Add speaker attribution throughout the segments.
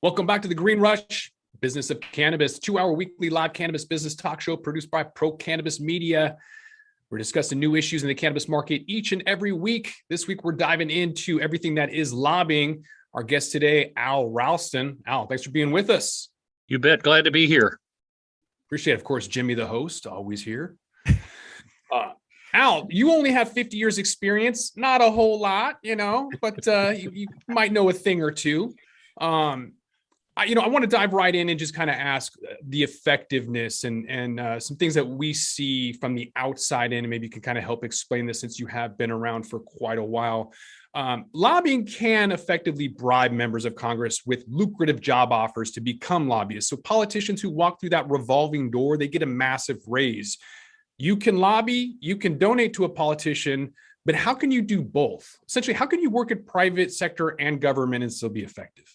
Speaker 1: Welcome back to the Green Rush, Business of Cannabis, 2-hour weekly live cannabis business talk show produced by Pro Cannabis Media. We're discussing new issues in the cannabis market each and every week. This week, we're diving into everything that is lobbying. Our guest today, Al Ralston. Al, thanks for being with us.
Speaker 2: You bet. Glad to be here.
Speaker 1: Appreciate it. Of course, Jimmy, the host, always here. Al, you only have 50 years experience, not a whole lot, but you might know a thing or two. I want to dive right in and just kind of ask the effectiveness and some things that we see from the outside in, and maybe you can kind of help explain this since you have been around for quite a while. Lobbying can effectively bribe members of Congress with lucrative job offers to become lobbyists. So politicians who walk through that revolving door, they get a massive raise. You can lobby, you can donate to a politician, but how can you do both? Essentially, how can you work at private sector and government and still be effective?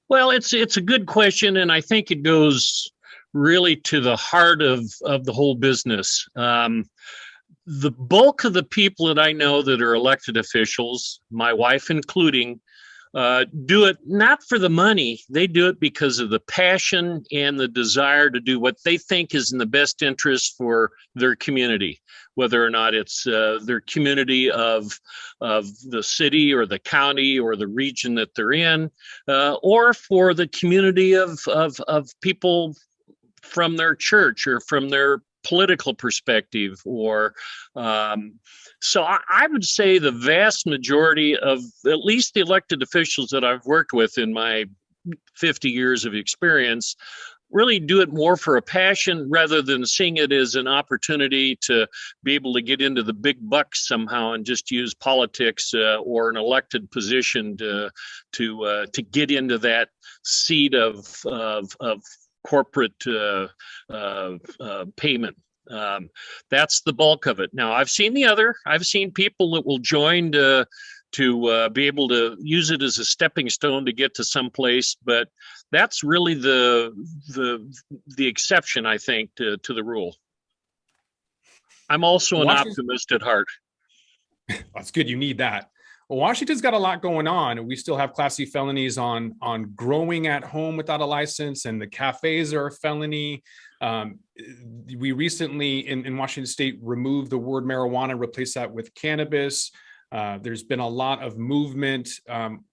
Speaker 2: Well, it's a good question, and I think it goes really to the heart of the whole business. The bulk of the people that I know that are elected officials, my wife including, do it not for the money. They do it because of the passion and the desire to do what they think is in the best interest for their community, whether or not it's their community of the city or the county or the region that they're in, or for the community of people from their church or from their political perspective, or so I would say the vast majority of at least the elected officials that I've worked with in my 50 years of experience really do it more for a passion rather than seeing it as an opportunity to be able to get into the big bucks somehow and just use politics or an elected position to get into that seat of corporate payment. That's the bulk of it. Now, I've seen the other. I've seen people that will join to be able to use it as a stepping stone to get to someplace, but that's really the exception, I think, to the rule. I'm also an optimist at heart.
Speaker 1: That's good. You need that. Well, Washington's got a lot going on, and we still have Class C felonies on growing at home without a license, and the cafes are a felony. We recently in Washington State removed the word marijuana, replaced that with cannabis. There's been a lot of movement.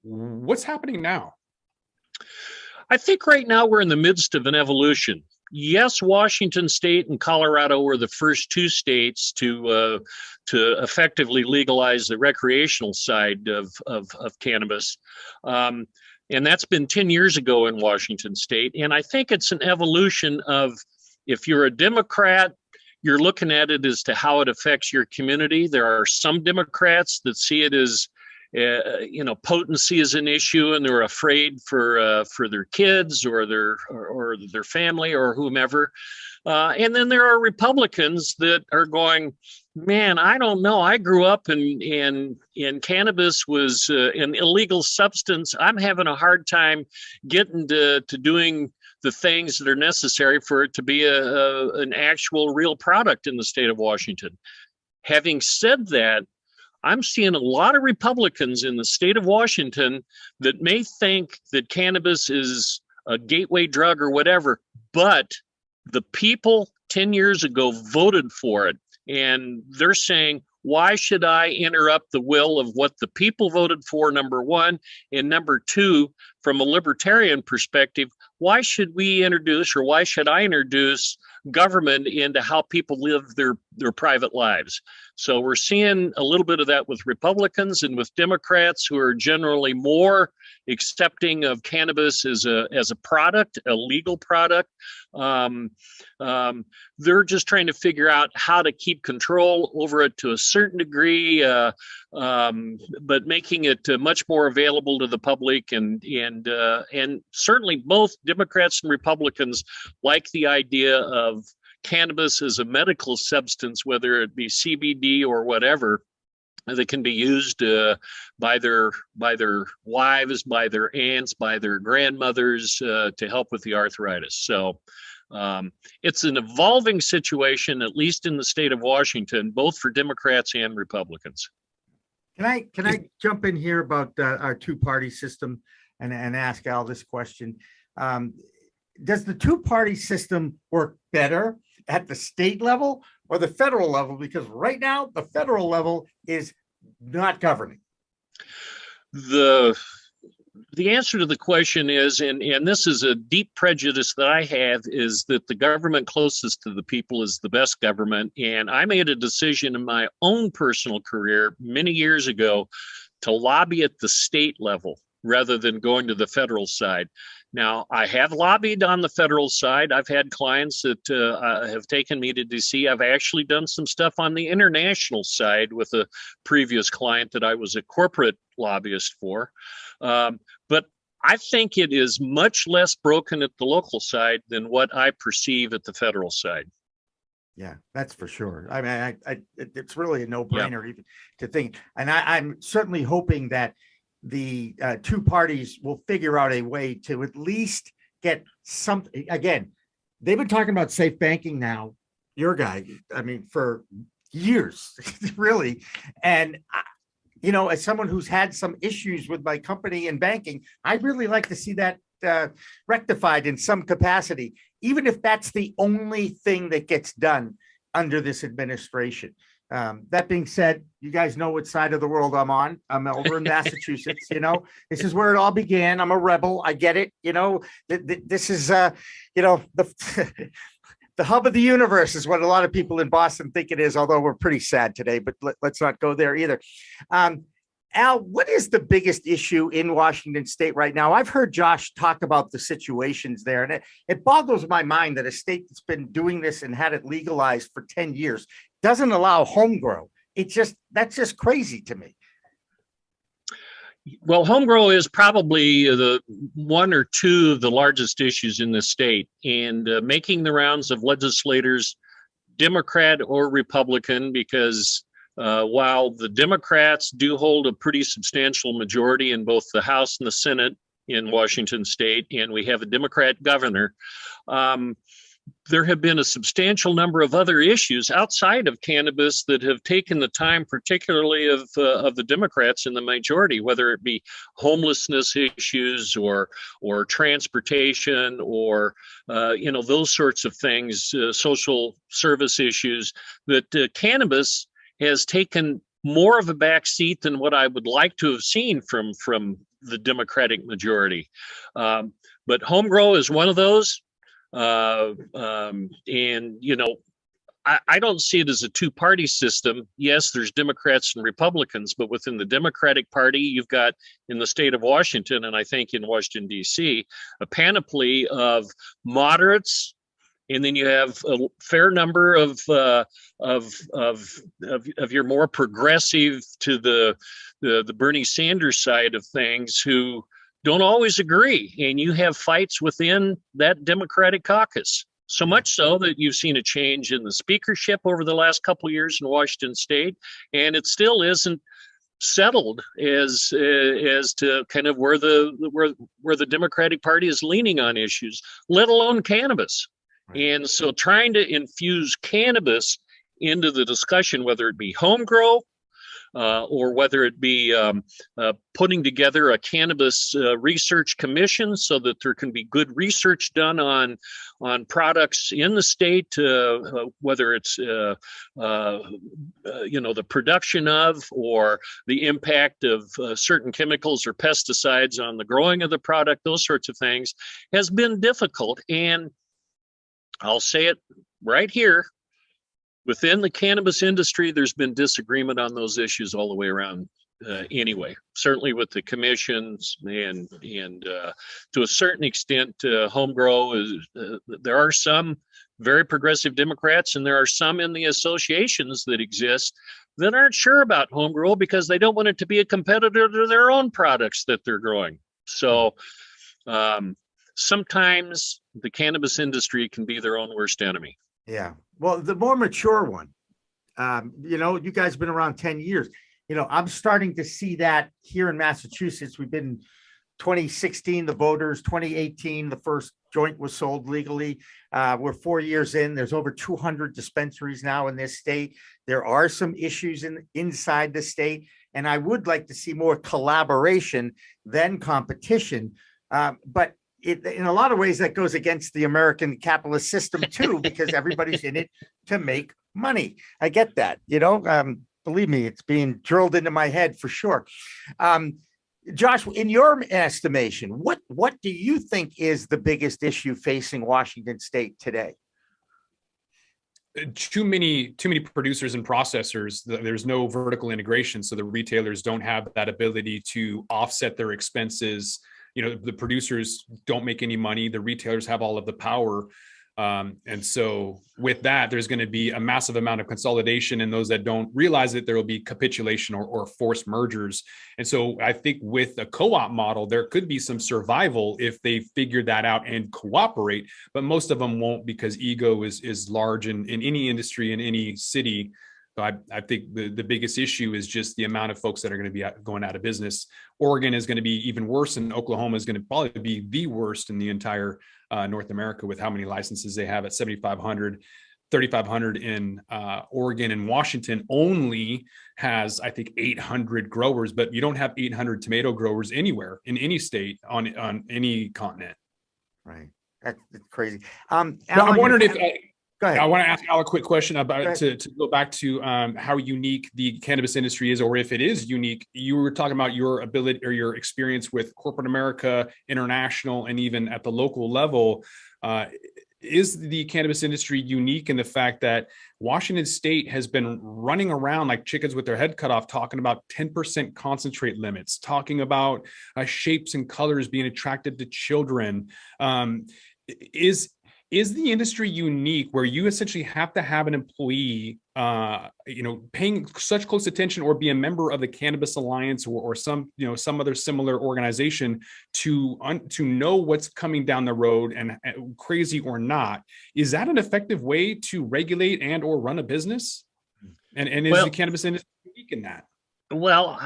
Speaker 1: What's happening now?
Speaker 2: I think right now we're in the midst of an evolution. Yes, Washington State and Colorado were the first two states to effectively legalize the recreational side of cannabis. And that's been 10 years ago in Washington State. And I think it's an evolution of, if you're a Democrat, you're looking at it as to how it affects your community. There are some Democrats that see it as potency is an issue, and they're afraid for their kids or their family or whomever. And then there are Republicans that are going, man, I don't know. I grew up in cannabis was an illegal substance. I'm having a hard time getting to doing the things that are necessary for it to be an actual real product in the state of Washington. Having said that, I'm seeing a lot of Republicans in the state of Washington that may think that cannabis is a gateway drug or whatever, but the people 10 years ago voted for it. And they're saying, why should I interrupt the will of what the people voted for, number one? And number two, from a libertarian perspective, why should we introduce, or why should I introduce government into how people live their private lives? So we're seeing a little bit of that with Republicans and with Democrats, who are generally more accepting of cannabis as a product, a legal product. They're just trying to figure out how to keep control over it to a certain degree, but making it much more available to the public. And certainly both Democrats and Republicans like the idea of cannabis as a medical substance, whether it be CBD or whatever, that can be used by their wives, by their aunts, by their grandmothers to help with the arthritis. So it's an evolving situation, at least in the state of Washington, both for Democrats and Republicans.
Speaker 3: Can I jump in here about our two-party system? and ask Al this question. Does the two-party system work better at the state level or the federal level? Because right now, the federal level is not governing.
Speaker 2: The answer to the question is, and this is a deep prejudice that I have, is that the government closest to the people is the best government. And I made a decision in my own personal career many years ago to lobby at the state level rather than going to the federal side. Now, I have lobbied on the federal side. I've had clients that have taken me to DC. I've actually done some stuff on the international side with a previous client that I was a corporate lobbyist for. But I think it is much less broken at the local side than what I perceive at the federal side.
Speaker 3: Yeah, that's for sure. I mean, it's really a no-brainer even to think. And I'm certainly hoping that the two parties will figure out a way to at least get something. Again, they've been talking about safe banking now, your guy, I mean, for years, really. And, you know, as someone who's had some issues with my company in banking, I'd really like to see that rectified in some capacity, even if that's the only thing that gets done under this administration. That being said, you guys know what side of the world I'm on. I'm over in Massachusetts. You know, this is where it all began. I'm a rebel. I get it. You know, this is, you know, the hub of the universe is what a lot of people in Boston think it is, although we're pretty sad today, but let's not go there either. Al, what is the biggest issue in Washington State right now? I've heard Josh talk about the situations there, and it boggles my mind that a state that's been doing this and had it legalized for 10 years doesn't allow home grow. That's just crazy to me.
Speaker 2: Well, home grow is probably the one or two of the largest issues in the state, and making the rounds of legislators, Democrat or Republican, because while the Democrats do hold a pretty substantial majority in both the House and the Senate in Washington State, and we have a Democrat governor, there have been a substantial number of other issues outside of cannabis that have taken the time, particularly of the Democrats in the majority, whether it be homelessness issues or transportation or you know, those sorts of things, social service issues, that cannabis has taken more of a back seat than what I would like to have seen from the Democratic majority. But home grow is one of those. And, you know, I don't see it as a two-party system. Yes, there's Democrats and Republicans, but within the Democratic Party, you've got in the state of Washington, and I think in Washington, D.C., a panoply of moderates, and then you have a fair number of your more progressive to the Bernie Sanders side of things who don't always agree, and you have fights within that Democratic caucus. So much so that you've seen a change in the speakership over the last couple of years in Washington State, and it still isn't settled as to kind of where the Democratic Party is leaning on issues, let alone cannabis. Right. And so trying to infuse cannabis into the discussion, whether it be home grow, or whether it be putting together a cannabis research commission so that there can be good research done on products in the state, whether it's you know, the production of or the impact of certain chemicals or pesticides on the growing of the product, those sorts of things, has been difficult. And I'll say it right here. Within the cannabis industry, there's been disagreement on those issues all the way around anyway, certainly with the commissions and to a certain extent, home grow is, there are some very progressive Democrats and there are some in the associations that exist that aren't sure about home grow because they don't want it to be a competitor to their own products that they're growing. So sometimes the cannabis industry can be their own worst enemy.
Speaker 3: Yeah. Well, the more mature one, you know, you guys have been around 10 years. You know, I'm starting to see that here in Massachusetts. We've been 2016, the voters, 2018, the first joint was sold legally. We're 4 years in. There's over 200 dispensaries now in this state. There are some issues inside the state, and I would like to see more collaboration than competition. But in a lot of ways, that goes against the American capitalist system too, because everybody's in it to make money. I get that, believe me, it's being drilled into my head for sure. Josh, in your estimation, what do you think is the biggest issue facing Washington State today?
Speaker 1: Too many producers and processors. There's no vertical integration, so the retailers don't have that ability to offset their expenses. The producers don't make any money. The retailers have all of the power. And so with that, there's going to be a massive amount of consolidation, and those that don't realize it, there will be capitulation or forced mergers. And so I think with a co-op model, there could be some survival if they figure that out and cooperate, but most of them won't, because ego is large in any industry, in any city. So I think the biggest issue is just the amount of folks that are going to be going out of business. Oregon is going to be even worse, and Oklahoma is going to probably be the worst in the entire North America, with how many licenses they have at 7,500, 3,500 in Oregon, and Washington only has, I think, 800 growers, but you don't have 800 tomato growers anywhere in any state on any continent.
Speaker 3: Right. That's crazy.
Speaker 1: I'm wondering if
Speaker 3: go ahead.
Speaker 1: I want to ask Al a quick question about to go back to how unique the cannabis industry is, or if it is unique. You were talking about your ability or your experience with corporate America, international, and even at the local level. Is the cannabis industry unique in the fact that Washington State has been running around like chickens with their head cut off, talking about 10% concentrate limits, talking about shapes and colors being attractive to children? Is the industry unique where you essentially have to have an employee, paying such close attention, or be a member of the Cannabis Alliance or some other similar organization to know what's coming down the road, and crazy or not? Is that an effective way to regulate and or run a business? And is the cannabis industry unique in that?
Speaker 2: Well,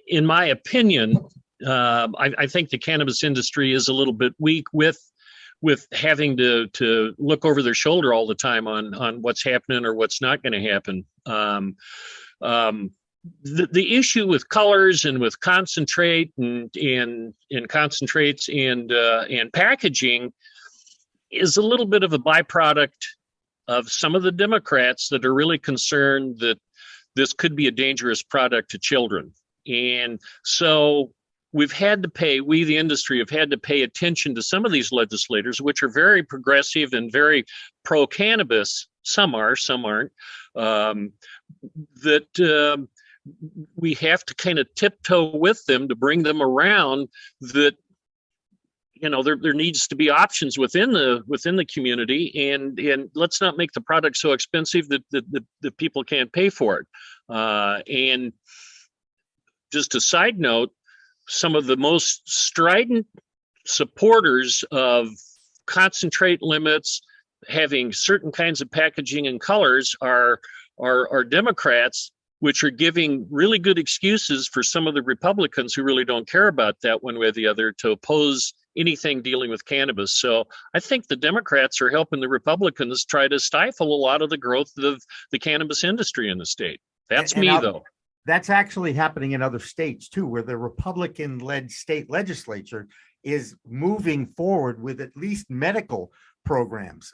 Speaker 2: in my opinion, I think the cannabis industry is a little bit weak with having to look over their shoulder all the time on what's happening or what's not going to happen. The issue with colors and with concentrate and concentrates and packaging is a little bit of a byproduct of some of the Democrats that are really concerned that this could be a dangerous product to children. And so we, the industry, have had to pay attention to some of these legislators, which are very progressive and very pro-cannabis. Some are, some aren't. That we have to kind of tiptoe with them to bring them around. That there needs to be options within the community, and let's not make the product so expensive that people can't pay for it. And just a side note, some of the most strident supporters of concentrate limits, having certain kinds of packaging and colors, are Democrats, which are giving really good excuses for some of the Republicans who really don't care about that one way or the other to oppose anything dealing with cannabis. So I think the Democrats are helping the Republicans try to stifle a lot of the growth of the cannabis industry in the state. That's me, though.
Speaker 3: That's actually happening in other states too, where the Republican-led state legislature is moving forward with at least medical programs.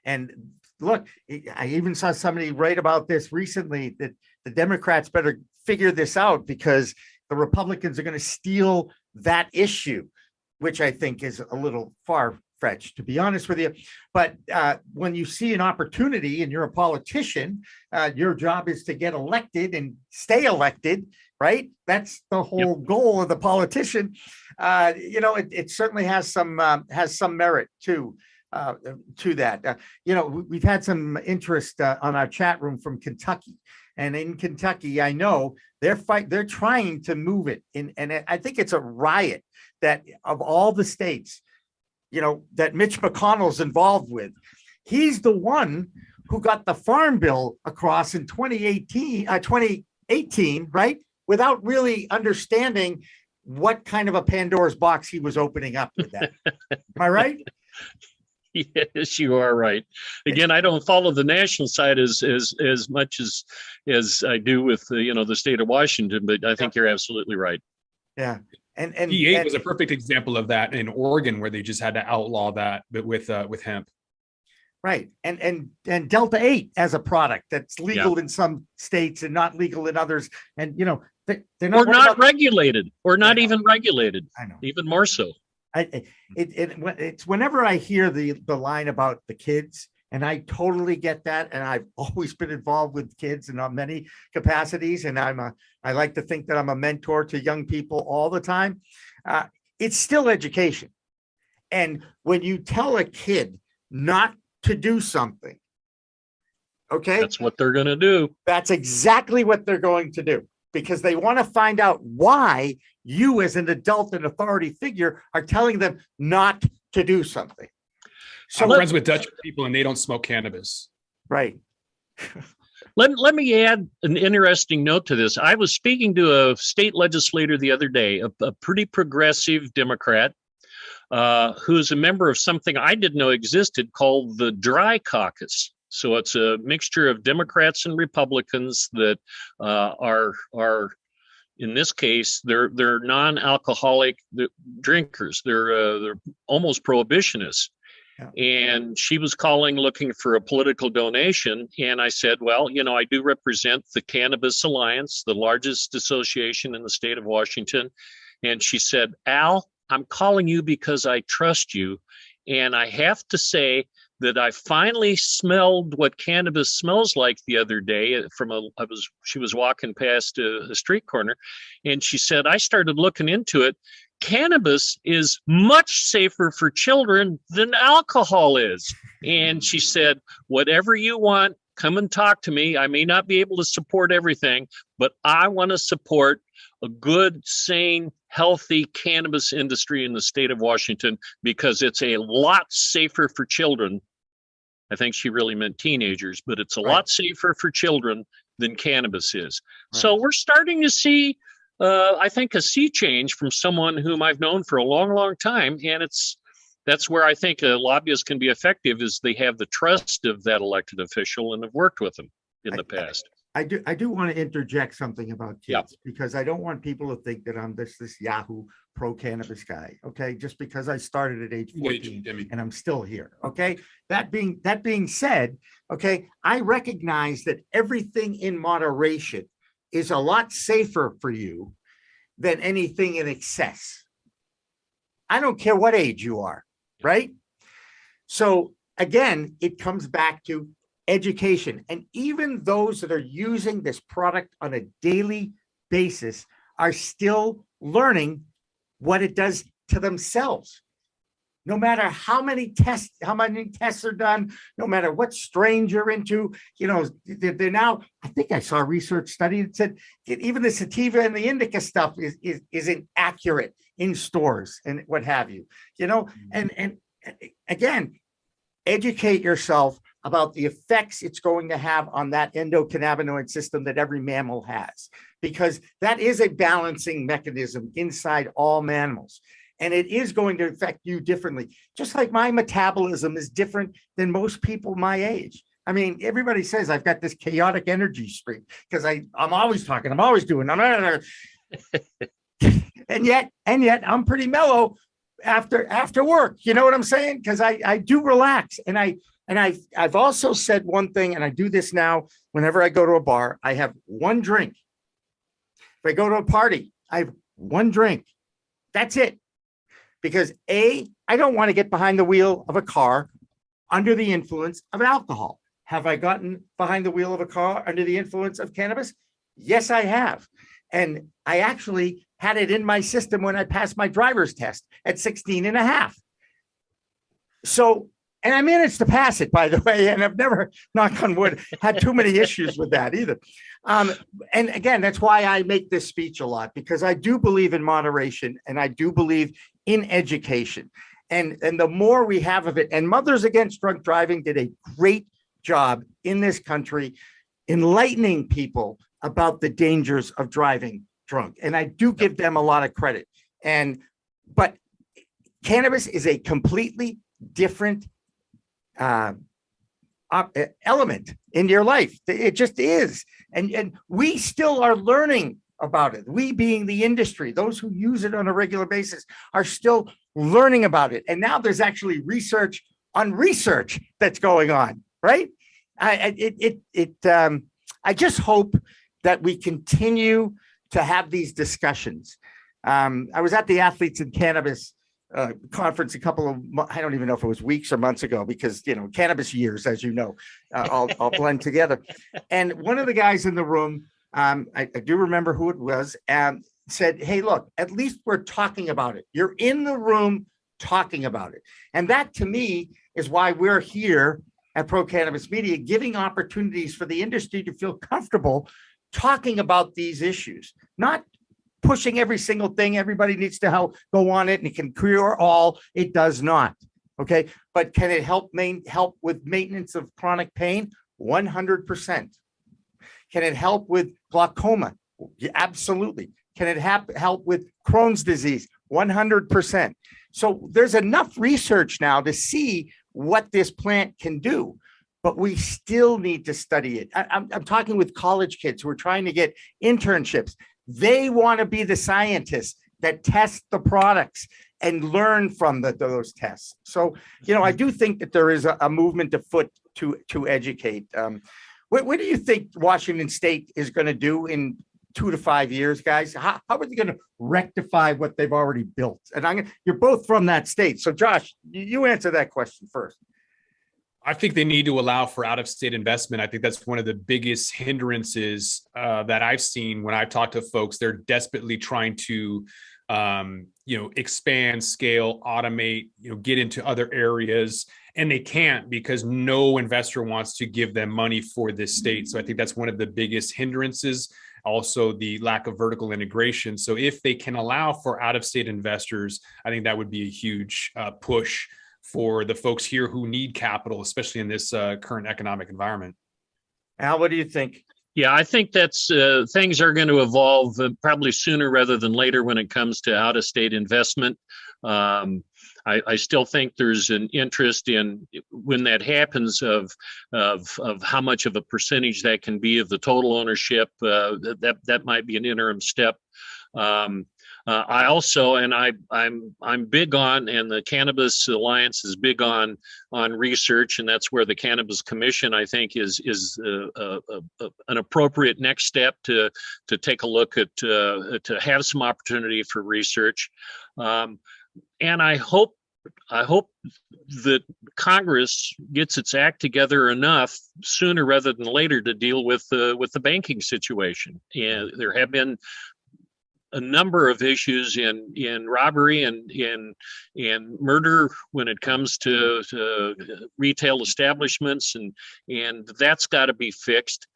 Speaker 3: And look, I even saw somebody write about this recently, that the Democrats better figure this out, because the Republicans are going to steal that issue, which I think is a little far-fetched, to be honest with you. But when you see an opportunity and you're a politician, your job is to get elected and stay elected, right? That's the whole goal of the politician. It certainly has some merit to that. We've had some interest on our chat room from Kentucky, and in Kentucky, I know they're trying to move it in, and I think it's a riot that of all the states, that Mitch McConnell's involved with. He's the one who got the farm bill across in 2018, right? Without really understanding what kind of a Pandora's box he was opening up with that. Am I right?
Speaker 2: Yes, you are right. Again, I don't follow the national side as much as I do with the state of Washington, but I think you're absolutely right.
Speaker 3: Yeah. And
Speaker 1: E8 was a perfect example of that in Oregon, where they just had to outlaw that, but with hemp.
Speaker 3: right. And Delta 8 as a product that's legal in some states and not legal in others. And they're not,
Speaker 2: or not regulated, or not even regulated.
Speaker 3: I know.
Speaker 2: Even more so.
Speaker 3: It's whenever I hear the line about the kids, and I totally get that. And I've always been involved with kids in many capacities. And I like to think that I'm a mentor to young people all the time. It's still education. And when you tell a kid not to do something, okay,
Speaker 2: that's what they're going to do.
Speaker 3: That's exactly what they're going to do, because they want to find out why you as an adult and authority figure are telling them not to do something.
Speaker 1: So I'm friends with Dutch people and they don't smoke cannabis.
Speaker 3: Right.
Speaker 2: Let me add an interesting note to this. I was speaking to a state legislator the other day, a pretty progressive Democrat, who's a member of something I didn't know existed called the Dry Caucus. So it's a mixture of Democrats and Republicans that are in this case, they're non-alcoholic drinkers. They're almost prohibitionists. Yeah. And she was calling, looking for a political donation. And I said, well, I do represent the Cannabis Alliance, the largest association in the state of Washington. And she said, Al, I'm calling you because I trust you. And I have to say that I finally smelled what cannabis smells like the other day she was walking past a street corner, and she said, I started looking into it. Cannabis is much safer for children than alcohol is. And she said, whatever you want, come and talk to me. I may not be able to support everything, but I want to support a good, sane, healthy cannabis industry in the state of Washington because it's a lot safer for children. I think she really meant teenagers, but it's a lot safer for children than cannabis is. Right. So we're starting to see, I think, a sea change from someone whom I've known for a long, long time. And that's where I think a lobbyist can be effective, is they have the trust of that elected official and have worked with them in the past.
Speaker 3: I do want to interject something about kids, because I don't want people to think that I'm this Yahoo pro cannabis guy. Okay. Just because I started at age 14 and I'm still here. Okay. That being said, okay, I recognize that everything in moderation is a lot safer for you than anything in excess. I don't care what age you are. Right. So again, it comes back to education. And even those that are using this product on a daily basis are still learning what it does to themselves. No matter how many tests are done, no matter what strain you're into, they're now, I think I saw a research study that said even the sativa and the indica stuff isn't accurate in stores and what have you, and again, educate yourself about the effects it's going to have on that endocannabinoid system that every mammal has, because that is a balancing mechanism inside all mammals. And it is going to affect you differently. Just like my metabolism is different than most people my age. I mean, everybody says I've got this chaotic energy streak because I'm always talking, I'm always doing, and yet I'm pretty mellow after work. You know what I'm saying? Because I do relax. And I've also said one thing, and I do this now whenever I go to a bar, I have one drink. If I go to a party, I have one drink. That's it. Because I don't want to get behind the wheel of a car under the influence of alcohol. Have I gotten behind the wheel of a car under the influence of cannabis? Yes, I have. And I actually had it in my system when I passed my driver's test at 16 and a half. So, and I managed to pass it, by the way, and I've never, knock on wood, had too many issues with that either. And again, that's why I make this speech a lot, because I do believe in moderation and I do believe in education. And the more we have of it, and Mothers Against Drunk Driving did a great job in this country enlightening people about the dangers of driving drunk. And I do give them a lot of credit. But cannabis is a completely different element in your life. It just is. And we still are learning about it. We being the industry, those who use it on a regular basis are still learning about it. And now there's actually research on research that's going on, right? I just hope that we continue to have these discussions. I was at the Athletes in Cannabis conference a couple of, I don't even know if it was weeks or months ago, because, you know, cannabis years, as you know, all blend together. And one of the guys in the room, I do remember who it was, said, hey, look, at least we're talking about it. You're in the room talking about it. And that, to me, is why we're here at Pro Cannabis Media, giving opportunities for the industry to feel comfortable talking about these issues, not pushing every single thing. Everybody needs to go on it and it can cure all. It does not. Okay. But can it help with maintenance of chronic pain? 100%. Can it help with glaucoma? Absolutely. Can it help with Crohn's disease? 100%. So there's enough research now to see what this plant can do, but we still need to study it. I'm talking with college kids who are trying to get internships. They want to be the scientists that test the products and learn from those tests. So, you know, I do think that there is a movement afoot to educate. What do you think Washington State is going to do in 2 to 5 years, guys? How are they going to rectify what they've already built? And you're both from that state. So Josh, you answer that question first.
Speaker 1: I think they need to allow for out-of-state investment. I think that's one of the biggest hindrances that I've seen when I've talked to folks. They're desperately trying to, expand, scale, automate, get into other areas, and they can't because no investor wants to give them money for this state. So I think that's one of the biggest hindrances. Also, the lack of vertical integration. So if they can allow for out-of-state investors, I think that would be a huge push for the folks here who need capital, especially in this current economic environment.
Speaker 3: Al, what do you think?
Speaker 2: Yeah, I think that's things are going to evolve probably sooner rather than later when it comes to out-of-state investment. I still think there's an interest in when that happens of how much of a percentage that can be of the total ownership. That might be an interim step. I also, and I'm big on, and the Cannabis Alliance is big on research, and that's where the Cannabis Commission, I think, is an appropriate next step to take a look at, to have some opportunity for research. And I hope that Congress gets its act together enough sooner rather than later to deal with the banking situation. And there have been a number of issues in robbery and in murder when it comes to retail establishments, and that's got to be fixed.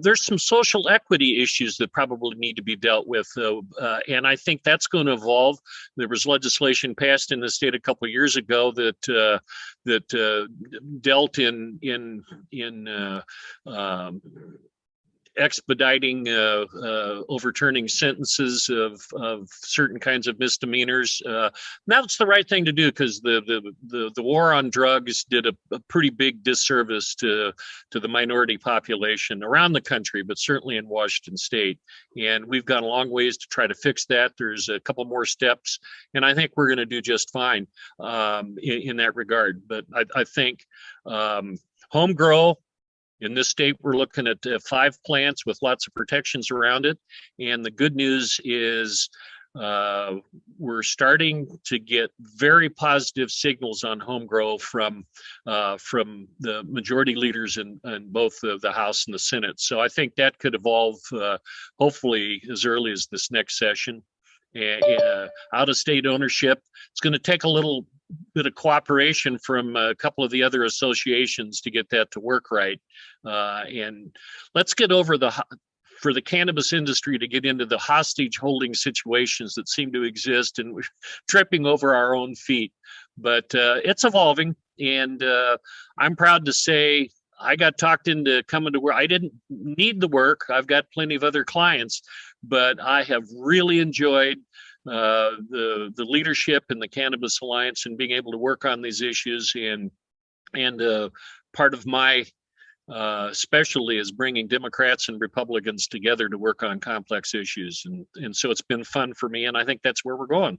Speaker 2: There's some social equity issues that probably need to be dealt with, and I think that's going to evolve. There was legislation passed in the state a couple of years ago that dealt in expediting overturning sentences of certain kinds of misdemeanors. That's the right thing to do because the war on drugs did a pretty big disservice to the minority population around the country, but certainly in Washington State. And we've got a long ways to try to fix that. There's a couple more steps, and I think we're going to do just fine in that regard. But I think home grow. In this state, we're looking at 5 plants with lots of protections around it. And the good news is we're starting to get very positive signals on home grow from the majority leaders in both the House and the Senate. So I think that could evolve hopefully as early as this next session. Out-of-state ownership, it's going to take a little bit of cooperation from a couple of the other associations to get that to work right. And let's get over for the cannabis industry to get into the hostage holding situations that seem to exist, and we're tripping over our own feet. But it's evolving, and I'm proud to say I got talked into coming to work. I didn't need the work. I've got plenty of other clients, but I have really enjoyed the leadership in the Cannabis Alliance and being able to work on these issues. And part of my specialty is bringing Democrats and Republicans together to work on complex issues. And so it's been fun for me, and I think that's where we're going.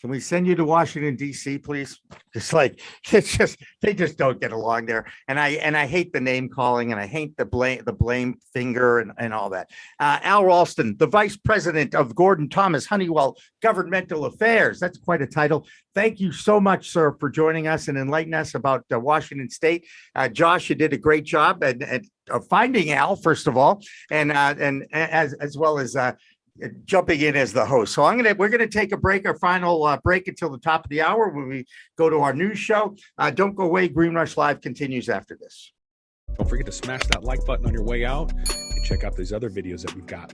Speaker 3: Can we send you to Washington, D.C., please? It's like, they just don't get along there. And I hate the name calling, and I hate the blame finger and all that. Al Ralston, the Vice President of Gordon Thomas Honeywell Governmental Affairs. That's quite a title. Thank you so much, sir, for joining us and enlightening us about Washington State. Josh, you did a great job at finding Al, first of all, and as well as jumping in as the host. So we're gonna take a break, our final break until the top of the hour when we go to our news show. Don't go away. Green Rush Live continues after this.
Speaker 1: Don't forget to smash that like button on your way out and check out these other videos that we've got.